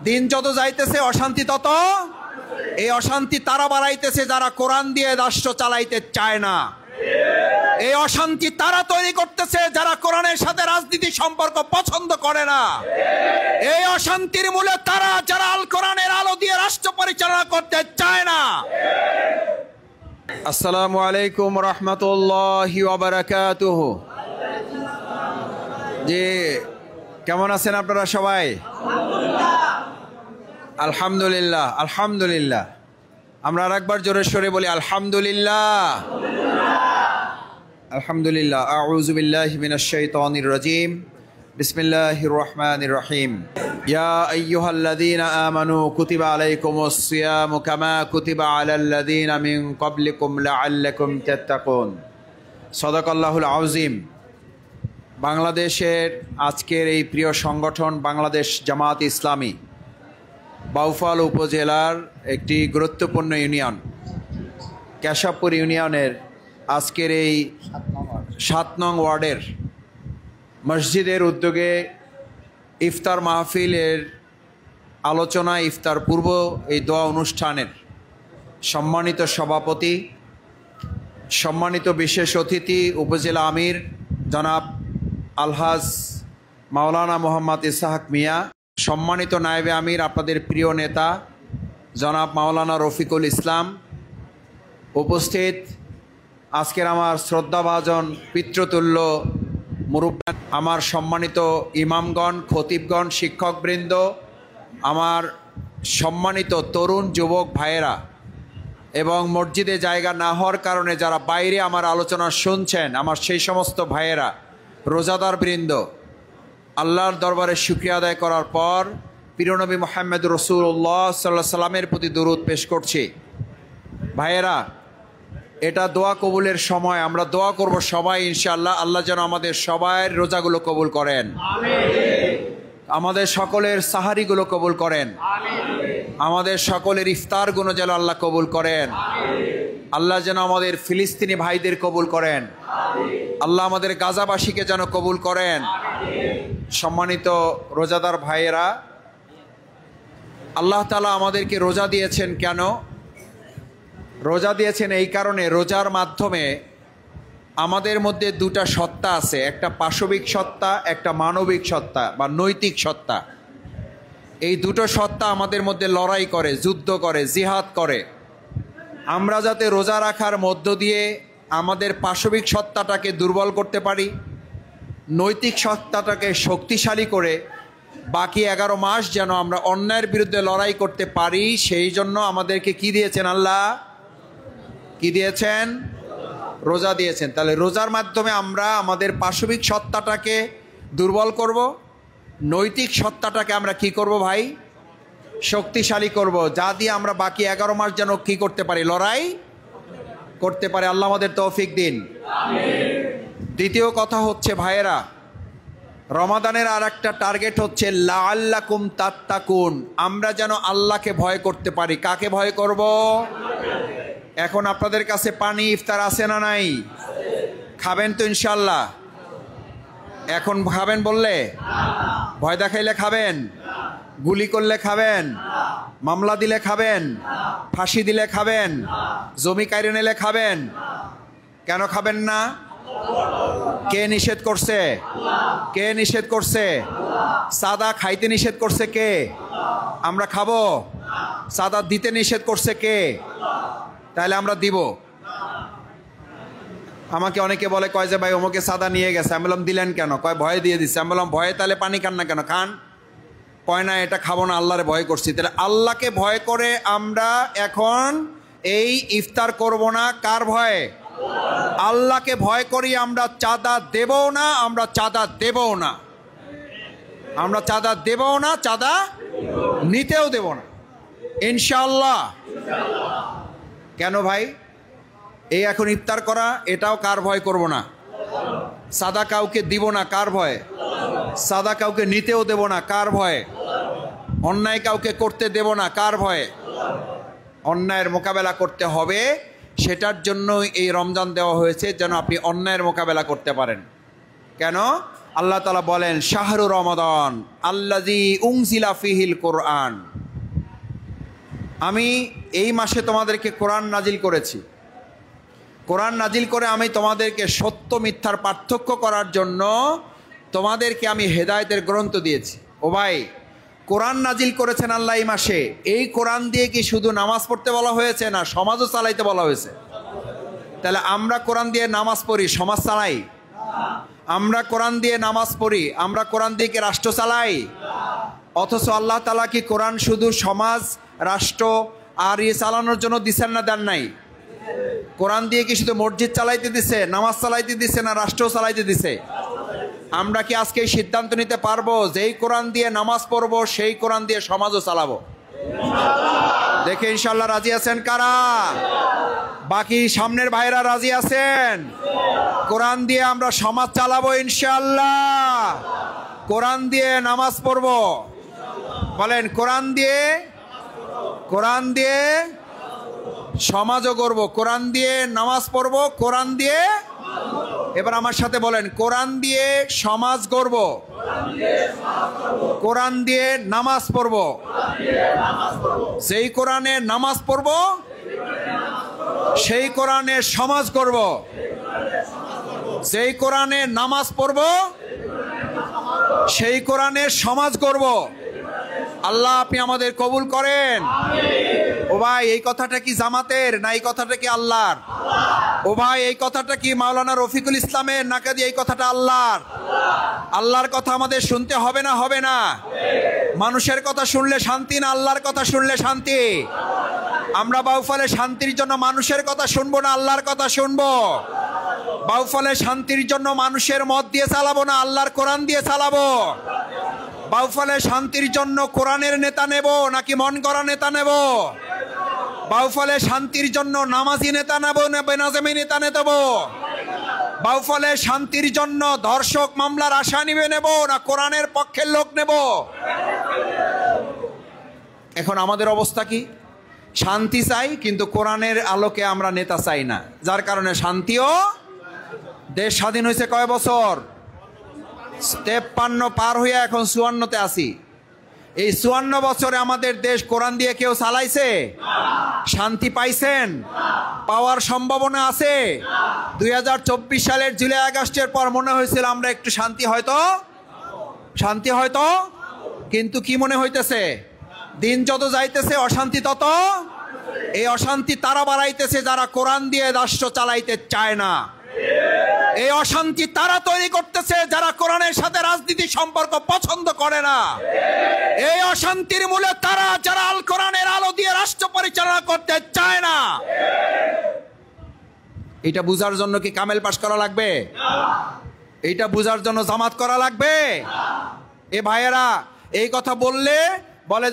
দিন যত যাইতেছে অশান্তি তত। এই অশান্তি তারা বাড়াইতেছে যারা কোরআন দিয়ে রাষ্ট্র চালাইতে চায় না। এই অশান্তি তারা তৈরি করতেছে যারা কোরআনের সাথে রাজনীতি সম্পর্ক পছন্দ করে না। এই অশান্তির মূলে তারা যারা আল কোরআনের আলো দিয়ে রাষ্ট্র পরিচালনা করতে চায় না। আসসালামু আলাইকুম রহমতুল্লাহি ওয়া বারাকাতুহু। জি, কেমন আছেন আপনারা সবাই? আলহামদুলিল্লাহ, আলহামদুলিল্লাহ। আমরা আরেকবার জোরে সরে বলি আলহামদুলিল্লাহ, আলহামদুলিল্লাহ। আউযু বিল্লাহি মিনাশ শাইতানির রাজীম। বিসমিল্লাহির রহমানির রহিম। ইয়া আইয়ুহাল্লাযীনা আমানু কুতিবা আলাইকুমুস সিয়ামু কামা কুতিবা আলাল্লাযীনা মিন ক্বাবলিকুম লাআল্লাকুম তাত্তাকুন। সাদাকাল্লাহুল আযীম। বাংলাদেশের আজকের এই প্রিয় সংগঠন বাংলাদেশ জামাত ইসলামী বাউফল উপজেলার একটি গুরুত্বপূর্ণ ইউনিয়ন কেশবপুর ইউনিয়নের আজকের এই ৭ নং ওয়ার্ডের মসজিদের উদ্যোগে ইফতার মাহফিলের আলোচনা, ইফতার পূর্ব এই দোয়া অনুষ্ঠানের সম্মানিত সভাপতি, সম্মানিত বিশেষ অতিথি উপজেলা আমির জনাব আলহাজ মাওলানা মোহাম্মদ ইসহাক মিয়া, সম্মানিত নায়েবে আমির আপনাদের প্রিয় নেতা জনাব মাওলানা রফিকুল ইসলাম, উপস্থিত আজকের আমার শ্রদ্ধাভাজন পিতৃতুল্য মুরব্বী, আমার সম্মানিত ইমামগণ, খতিবগণ, শিক্ষকবৃন্দ, আমার সম্মানিত তরুণ যুবক ভাইয়েরা এবং মসজিদে জায়গা না হওয়ার কারণে যারা বাইরে আমার আলোচনা শুনছেন, আমার সেই সমস্ত ভাইয়েরা, রোজাদার বৃন্দ, আল্লাহর দরবারে শুকরিয়া আদায় করার পর প্রিয়নবী মুহাম্মদ রাসূলুল্লাহ সাল্লাল্লাহু আলাইহি সাল্লামের প্রতি দরুদ পেশ করছি। ভাইয়েরা, এটা দোয়া কবুলের সময়। আমরা দোয়া করব সবাই ইনশাআল্লাহ, আল্লাহ যেন আমাদের সবার রোজাগুলো কবুল করেন, আমাদের সকলের সাহারিগুলো কবুল করেন, আমাদের সকলের ইফতারগুলো যেন আল্লাহ কবুল করেন, আল্লাহ যেন আমাদের ফিলিস্তিনি ভাইদের কবুল করেন, আল্লাহ আমাদের গাজাবাসীকে যেন কবুল করেন। সম্মানিত রোজাদার ভাইয়েরা, আল্লাহ তাআলা আমাদেরকে রোজা দিয়েছেন কেন? রোজা দিয়েছেন এই কারণে, রোজার মাধ্যমে আমাদের মধ্যে দুটা সত্তা আছে, একটা পাশবিক সত্তা, একটা মানবিক সত্তা বা নৈতিক সত্তা। এই দুটো সত্তা আমাদের মধ্যে লড়াই করে, যুদ্ধ করে, জিহাদ করে। আমরা যাতে রোজা রাখার মধ্য দিয়ে আমাদের পাশবিক সত্তাটাকে দুর্বল করতে পারি, নৈতিক সত্তাটাকে শক্তিশালী করে বাকি 11 মাস যেন আমরা অন্যায়ের বিরুদ্ধে লড়াই করতে পারি, সেই জন্য আমাদেরকে কি দিয়েছেন আল্লাহ? কি দিয়েছেন? রোজা দিয়েছেন। তাহলে রোজার মাধ্যমে আমরা আমাদের পাশবিক সত্তাটাকে দুর্বল করব, নৈতিক সত্তাটাকে আমরা কি করব ভাই? শক্তিশালী করব, যা দিয়ে আমরা বাকি 11 মাস যেন কি করতে পারি? লড়াই করতে পারি। আল্লাহ আমাদের তৌফিক দিন। দ্বিতীয় কথা হচ্ছে ভাইয়েরা, রমাদানের আর একটা টার্গেট হচ্ছে লাআল্লাকুম তাত্তাকুন, আমরা যেন আল্লাহকে ভয় করতে পারি। কাকে ভয় করব? এখন আপনাদের কাছে পানি ইফতার আছে না নাই? খাবেন তো ইনশাল্লাহ? এখন খাবেন বললে? ভয় দেখাইলে খাবেন? গুলি করলে খাবেন? মামলা দিলে খাবেন? ফাঁসি দিলে খাবেন? জমি কাইরে নিলে খাবেন? কেন খাবেন না? কে নিষেধ করছে? কে নিষেধ করছে? সাদা খাইতে নিষেধ করছে কে? আমরা খাবো? সাদা দিতে নিষেধ করছে কে? তাহলে আমরা দিব। আমাকে অনেকে বলে, কয় যে ভাই অমুকে সাদা নিয়ে গেছে। আমি বললাম দিলেন কেন? কয় ভয়ে দিয়ে দিচ্ছে। আমি বললাম ভয়ে তাহলে পানি খান না কেন? খান। কয় না, এটা খাবো না, আল্লাহরে ভয় করছি। তাহলে আল্লাহকে ভয় করে আমরা এখন এই ইফতার করব না। কার ভয়ে? আল্লাহকে ভয় করি। আমরা চাঁদা দেবও না, আমরা চাঁদা দেবও না, আমরা চাঁদা দেবও না, চাঁদা নিতেও দেব না ইনশাআল্লাহ। কেন ভাই? এই এখন ইফতার করা, এটাও কার ভয় করব না? সাদা কাউকে দিব না, কার ভয়? সাদা কাউকে নিতেও দেব না, কার ভয়? অন্যায় কাউকে করতে দেব না, কার ভয়ে? অন্যায়ের মোকাবেলা করতে হবে, সেটার জন্য এই রমজান দেওয়া হয়েছে, যেন আপনি অন্যায়ের মোকাবেলা করতে পারেন। কেন? আল্লাহ তাআলা বলেন শাহরু রমাদান আল্লাযী উনজিলা ফীহিল কোরআন, আমি এই মাসে তোমাদেরকে কোরআন নাজিল করেছি। কোরআন নাজিল করে আমি তোমাদেরকে সত্য মিথ্যার পার্থক্য করার জন্য তোমাদেরকে আমি হেদায়েতের গ্রন্থ দিয়েছি। ও ভাই, কোরআন নাজিল করেছেন আল্লাহ এই মাসে, এই কোরআন দিয়ে কি শুধু নামাজ পড়তে বলা হয়েছে, না সমাজও চালাইতে বলা হয়েছে? তাহলে আমরা কোরআন দিয়ে নামাজ পড়ি, সমাজ চালাই? আমরা কোরআন দিয়ে নামাজ পড়ি, আমরা কোরআন দিয়ে কি রাষ্ট্র চালাই? অথচ আল্লাহ তাআলা কি কোরআন শুধু সমাজ, রাষ্ট্র আর চালানোর জন্য দিচ্ছেন না, দেন নাই? কোরআন দিয়ে কি শুধু মসজিদ চালাইতে দিছে, নামাজ চালাইতে দিছে, না রাষ্ট্র চালাইতে দিছে? আমরা কি আজকে এই সিদ্ধান্ত নিতে পারবো যেই কোরআন দিয়ে নামাজ পড়বো সেই কোরআন দিয়ে সমাজও চালাবো? দেখে ইনশাল্লাহ রাজি আছেন কারা? বাকি সামনের ভাইরা রাজি আছেন? কোরআন দিয়ে আমরা সমাজ চালাবো ইনশাল্লাহ, কোরআন দিয়ে নামাজ পড়বো। বলেন কোরআন দিয়ে সমাজও করবো, কোরআন দিয়ে নামাজ পড়বো, কোরআন দিয়ে, এবার আমার সাথে বলেন কোরআন দিয়ে সমাজ গড়ব, কোরআন দিয়ে নামাজ পড়ব। যেই কোরআনে নামাজ পড়ব সেই কোরআনে সমাজ গড়ব, যেই কোরআনে নামাজ পড়ব সেই কোরআনে সমাজ গড়ব। আল্লাহ আপনি আমাদের কবুল করেন। ও ভাই, এই কথাটা কি জামাতের, না এই কথাটা কি আল্লাহর? ও ভাই, এই কথাটা কি মাওলানা রফিকুল ইসলামের, নাকি এই কথাটা আল্লাহর? আল্লাহর কথা আমাদের শুনতে হবে না হবে না? মানুষের কথা শুনলে শান্তি, না আল্লাহর কথা শুনলে শান্তি? আমরা বাউফলে শান্তির জন্য মানুষের কথা শুনবো, না আল্লাহর কথা শুনবো? বাউফলে শান্তির জন্য মানুষের মত দিয়ে চালাবো, না আল্লাহর কোরআন দিয়ে চালাবো? বাউফলে শান্তির জন্য কোরআনের নেতা নেব, নাকি মন করা নেতা নেব? বাউফলে শান্তির জন্য নামাজি নেতা নেব, না বেনাজামি নেতা নেব? বাউফলে শান্তির জন্য ধর্ষক মামলার আসামি নেব, না কোরআনের পক্ষের লোক নেব? এখন আমাদের অবস্থা কি? শান্তি চাই, কিন্তু কোরআনের আলোকে আমরা নেতা চাই না, যার কারণে শান্তিও। দেশ স্বাধীন হয়েছে কয় বছর? 53 পার হইয়া এখন 54তে আসি। এই 54 বছরে আমাদের দেশ কোরআন দিয়ে কেউ চালাইছে? শান্তি পাইছেন? পাওয়ার সম্ভাবনা আছে? 2024 সালের জুলাই আগস্টের পর মনে হয়েছিল আমরা একটু শান্তি হয়তো, কিন্তু কি মনে হইতেছে? দিন যত যাইতেছে অশান্তি তত। এই অশান্তি তারা বাড়াইতেছে যারা কোরআন দিয়ে রাষ্ট্র চালাইতে চায় না। এই অশান্তি তারা তৈরি করতেছে যারা কোরআনের সাথে রাজনীতি সম্পর্ক পছন্দ করে না। এই অশান্তির মূলে তারা যারা আল কোরআনের আলো দিয়ে রাষ্ট্র পরিচালনা করতে চায় না। এটা বুঝার জন্য কি কামেল পাশ করা লাগবে? এইটা বুঝার জন্য জামাত করা লাগবে? এ ভাইয়েরা এই কথা বলে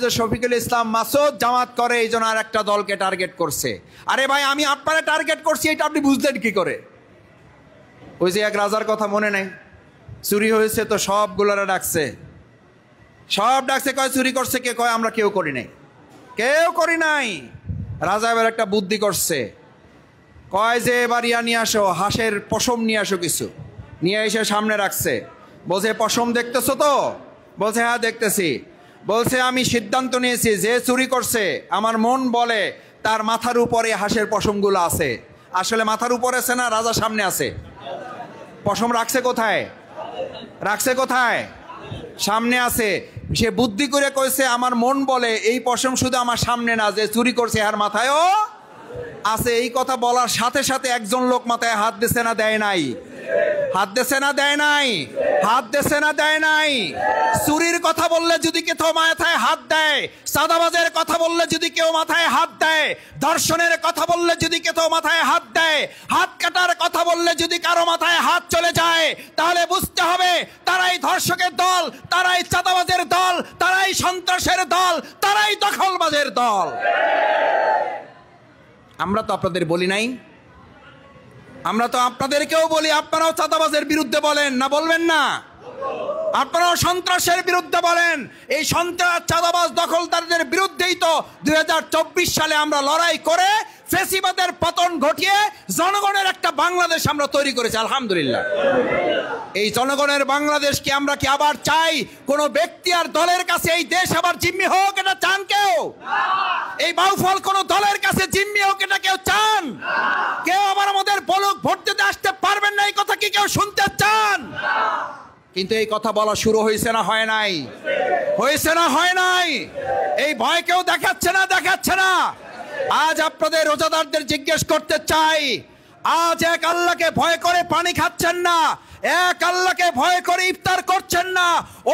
যে শফিকুল ইসলাম মাসুদ জামাত করে, এই জন্য আর একটা দলকে টার্গেট করছে। আরে ভাই, আমি আপনারা টার্গেট করছি, এটা আপনি বুঝলেন কি করে? ওই যে এক রাজার কথা মনে নেই, চুরি হয়েছে তো সবগুলোরা ডাকছে, কয় চুরি করছে কে? কয় আমরা কেউ করি নাই। রাজা এবার একটা বুদ্ধি করছে, কয় যে এবার নিয়ে আসো, হাঁসের পশম নিয়ে আসো কিছু, নিয়ে এসে সামনে রাখছে। বলছে পশম দেখতেছো তো? বলছে হ্যাঁ দেখতেছি। বলছে আমি সিদ্ধান্ত নিয়েছি যে চুরি করছে আমার মন বলে তার মাথার উপরে হাঁসের পশমগুলো আছে। আসলে মাথার উপরে আছে না, রাজা সামনে আছে। পশম রাখছে কোথায়? সামনে আছে। সে বুদ্ধি করে কইছে আমার মন বলে এই পশম শুধু আমার সামনে না, যে চুরি করছে আর মাথায়ও আছে। এই কথা বলার সাথে সাথে একজন লোক মাথায় হাত দিছে না দেয় নাই? চুরির কথা বললে যদি কেউ মাথায় হাত দেয়, চাঁদাবাজের কথা বললে যদি কেউ মাথায় হাত দেয়, ধর্ষণের কথা বললে যদি কেউ মাথায় হাত দেয়, হাত কাটার কথা বললে যদি কারো মাথায় হাত চলে যায়, তাহলে বুঝতে হবে তারাই ধর্ষকের দল, তারাই চাঁদাবাজের দল, তারাই সন্ত্রাসের দল, তারাই দখলবাজের দল। আমরা তো আপনাদের বলি নাই? আমরা তো আপনাদেরকেও বলি, আপনারাও চাঁদাবাজের বিরুদ্ধে বলেন না, বলবেন না? আপনারাও সন্ত্রাসের বিরুদ্ধে বলেন। এই সন্ত্রাস, চাঁদাবাজ, দখলদারদের বিরুদ্ধেই তো 2024 সালে আমরা লড়াই করে ফেসিবাদের পতন ঘটিয়ে জনগণের একটা বাংলাদেশ আমরা তৈরি করেছি আলহামদুলিল্লাহ। এই জনগণের বাংলাদেশকে আমরা কি আবার চাই? কোন ব্যক্তি আর দলের কাছে এই দেশ আবার জিম্মি হোক, এটা চান কেউ? এই বাউফল কোন দলের কাছে জিম্মি হোক, এটা কেউ চান? কেউ আবার আমাদের বলুক ভোট দিতে আসতে পারবেন না, এই কথা কি কেউ শুনতে চান? কিন্তু এই কথা বলা শুরু হয়েছে না হয় নাই? হয়েছে না হয় নাই? এই ভয় কেউ দেখাচ্ছে না। আজ আপনাদের রোজাদারদের জিজ্ঞেস করতে চাই, আজ এক আল্লাহকে ভয় করে পানি খাচ্ছেন না, এক আল্লাহকে ভয় করে ইফতার করছেন না,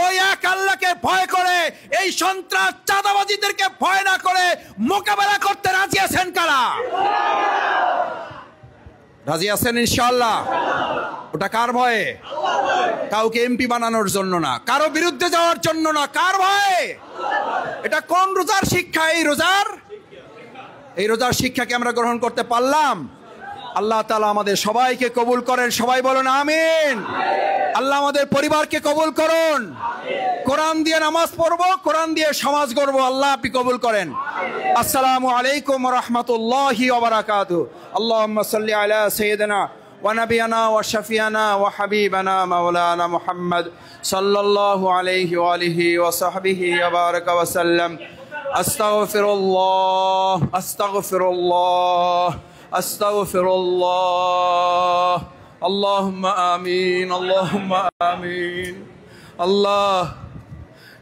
ওই এক আল্লাহকে ভয় করে এই সন্ত্রাস চাঁদাবাজিদেরকে ভয় না করে মোকাবেলা করতে রাজি আছেন কারা? রাজি আছেন ইনশাআল্লাহ? ওটা কার ভয়ে? কাউকে এমপি বানানোর জন্য না, কারো বিরুদ্ধে যাওয়ার জন্য না, কার ভয়ে? এটা কোন রোজার শিক্ষা? এই রোজার শিক্ষাকে আমরা গ্রহণ করতে পারলাম? আল্লাহ তাআলা আমাদের সবাইকে কবুল করেন, সবাই বলেন আমিন। আল্লাহ আমাদের পরিবারকে কবুল করুন, কোরআন দিয়ে নামাজ পড়বো, কোরআন দিয়ে সমাজ গড়বো, আল্লাহ আপনি কবুল করেন। আসসালামু আলাইকুম ওয়া রাহমাতুল্লাহি ওয়া বারাকাতুহু। আল্লাহুম্মা সাল্লি আলা সাইয়্যিদিনা ওয়া নাবিয়ানা ওয়া শাফিয়ানা ওয়া হাবিবানা মাওলানা মুহাম্মদ সাল্লাল্লাহু আলাইহি ওয়া আলিহি ওয়া সাহবিহি ওয়া বারাকা ওয়া সাল্লাম। আস্তাগফিরুল্লাহ আস্তাগফিরুল্লাহ আস্তাগফিরুল্লাহ। আল্লাহুম্মা আমিন আল্লাহুম্মা আমিন। আল্লাহ,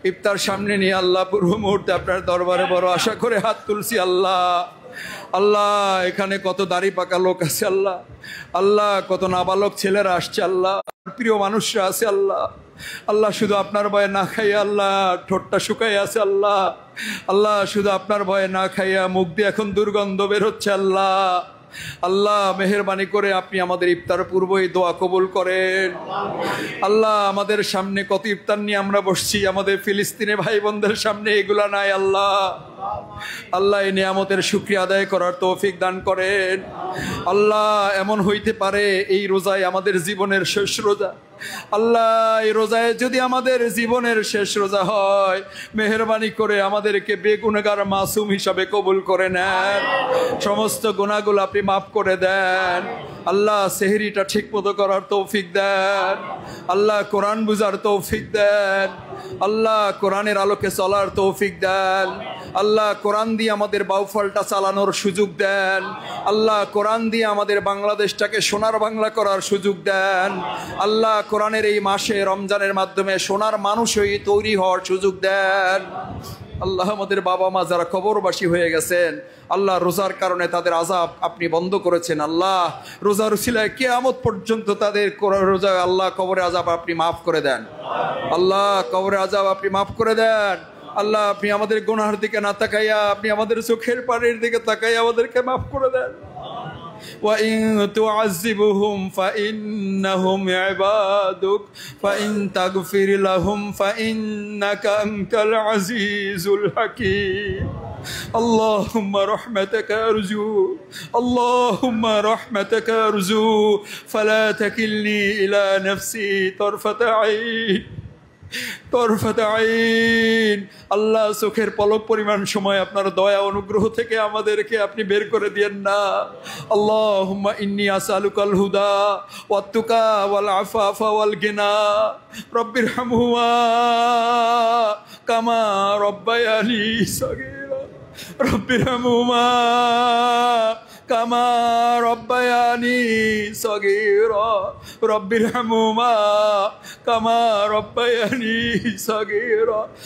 ইফতার সামনে নিয়ে আল্লাহ পূর্ব মুহূর্তে আপনার দরবারে বড় আশা করে হাত তুলছি আল্লাহ। আল্লাহ, এখানে কত দাড়ি পাকা লোক আছে আল্লাহ, আল্লাহ কত নাবালক ছেলেরা আসছে আল্লাহ, প্রিয় মানুষরা আছে আল্লাহ। আল্লাহ শুধু আপনার ভয়ে না খাইয়া আল্লাহ ঠোঁটটা শুকাই আছে আল্লাহ, আল্লাহ শুধু আপনার ভয়ে না খাইয়া মুখ দিয়ে এখন দুর্গন্ধ বের হচ্ছে আল্লাহ। আল্লাহ মেহেরবানি করে আপনি আমাদের ইফতার পূর্বই দোয়া কবুল করেন আল্লাহ। আমাদের সামনে কত ইফতার নিয়ে আমরা বসছি, আমাদের ফিলিস্তিনি ভাই বোনদের সামনে এগুলা নাই আল্লাহ। আল্লাহ এই নিয়ামতের শুকরিয়া আদায় করার তৌফিক দান করেন আল্লাহ। এমন হইতে পারে এই রোজায় আমাদের জীবনের শেষ রোজা আল্লাহ, এই রোজায় যদি আমাদের জীবনের শেষ রোজা হয়, মেহেরবানি করে আমাদেরকে বেগুনাহগার মাসুম হিসাবে কবুল করে নেন, সমস্ত গুনাহগুলো আপনি মাফ করে দেন আল্লাহ। সেহরিটা ঠিক মতো করার তৌফিক দেন আল্লাহ, কোরআন বুঝার তৌফিক দেন আল্লাহ, কোরআনের আলোকে চলার তৌফিক দেন আল্লাহ। কোরআন দিয়ে আমাদের বাউফলটা চালানোর সুযোগ দেন আল্লাহ, কোরআন দিয়ে আমাদের বাংলাদেশটাকে সোনার বাংলা করার সুযোগ দেন আল্লাহ। কোরআনের এই মাসে রমজানের মাধ্যমে সোনার মানুষ হয়ে তৈরি হওয়ার সুযোগ দেন আল্লাহ। আমাদের বাবা মা যারা কবরবাসী হয়ে গেছেন আল্লাহ, রোজার কারণে তাদের আযাব আপনি বন্ধ করেছেন আল্লাহ, রোজার উসিলায় কিয়ামত পর্যন্ত তাদের রোজা আল্লাহ কবরে আযাব আপনি মাফ করে দেন আল্লাহ, কবরে আযাব আপনি মাফ করে দেন আল্লাহ। আপনি আমাদের গুনাহের দিকে না তাকাইয়া আপনি আমাদের চোখের পানির দিকে তাকাইয়া আমাদেরকে মাফ করে দেন। وَإِن تُعَذِّبْهُمْ فَإِنَّهُمْ عِبَادُكَ وَإِن تَغْفِرْ لَهُمْ فَإِنَّكَ أَنْتَ الْعَزِيزُ الْحَكِيمُ اللهم رحمتك أرجو اللهم رحمتك أرجو فلا تكلني إلى نفسي طرفة عين আল্লাহ। চোখের পলক পরিমাণ সময় আপনার দয়া অনুগ্রহ থেকে আমাদেরকে আপনি বের করে দিয়েন না। আল্লাহুম্মা ইন্নী আসআলুকাল হুদা ওয়াত তুকা ওয়াল আফাফা ওয়াল গিনা রব্বিরহামহুমা কামা রব্বায়ানি সগীরা রব্বিরহামহুমা কামা রব্বায়ানি সগীরা রব্বিরহামহুমা কামা রব্বায়ানি সগীরা।